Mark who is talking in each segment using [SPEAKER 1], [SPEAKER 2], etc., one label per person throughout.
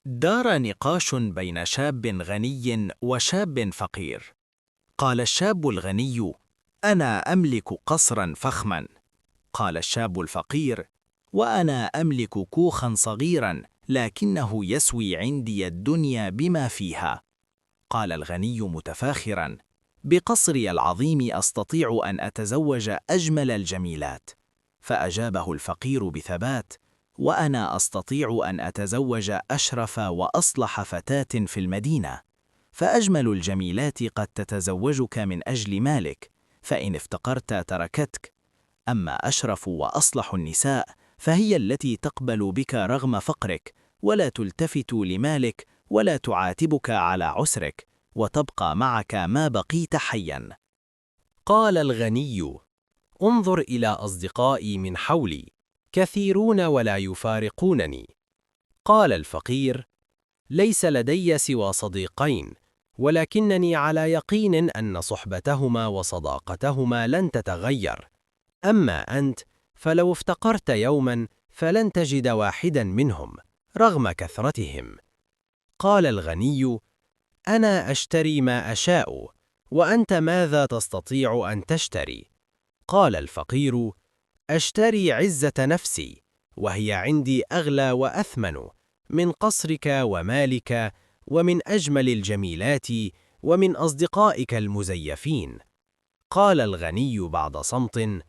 [SPEAKER 1] دار نقاش بين شاب غني وشاب فقير. قال الشاب الغني: أنا أملك قصرا فخما. قال الشاب الفقير: وأنا أملك كوخا صغيرا لكنه يسوي عندي الدنيا بما فيها. قال الغني متفاخرا: بقصري العظيم أستطيع أن أتزوج أجمل الجميلات. فأجابه الفقير بثبات: وأنا أستطيع أن أتزوج أشرف وأصلح فتاة في المدينة. فأجمل الجميلات قد تتزوجك من أجل مالك، فإن افتقرت تركتك. أما أشرف وأصلح النساء فهي التي تقبل بك رغم فقرك، ولا تلتفت لمالك، ولا تعاتبك على عسرك، وتبقى معك ما بقيت حيا.
[SPEAKER 2] قال الغني: انظر إلى أصدقائي من حولي، كثيرون ولا يفارقونني. قال الفقير: ليس لدي سوى صديقين، ولكنني على يقين أن صحبتهما وصداقتهما لن تتغير. أما أنت فلو افتقرت يوما فلن تجد واحدا منهم رغم كثرتهم. قال الغني: أنا أشتري ما أشاء، وأنت ماذا تستطيع أن تشتري؟ قال الفقير: أشتري عزة نفسي، وهي عندي أغلى وأثمن من قصرك ومالك، ومن أجمل الجميلات، ومن أصدقائك المزيفين. قال الغني بعد صمت: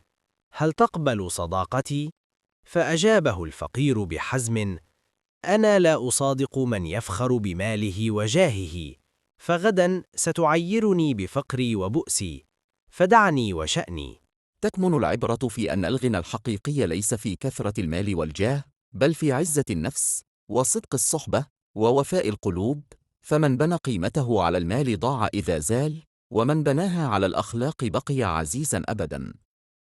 [SPEAKER 2] هل تقبل صداقتي؟ فأجابه الفقير بحزم: أنا لا أصادق من يفخر بماله وجاهه، فغدا ستعيرني بفقري وبؤسي، فدعني وشأني.
[SPEAKER 3] تكمن العبرة في أن الغنى الحقيقي ليس في كثرة المال والجاه، بل في عزة النفس وصدق الصحبة ووفاء القلوب. فمن بنى قيمته على المال ضاع إذا زال، ومن بناها على الأخلاق بقي عزيزا أبدا.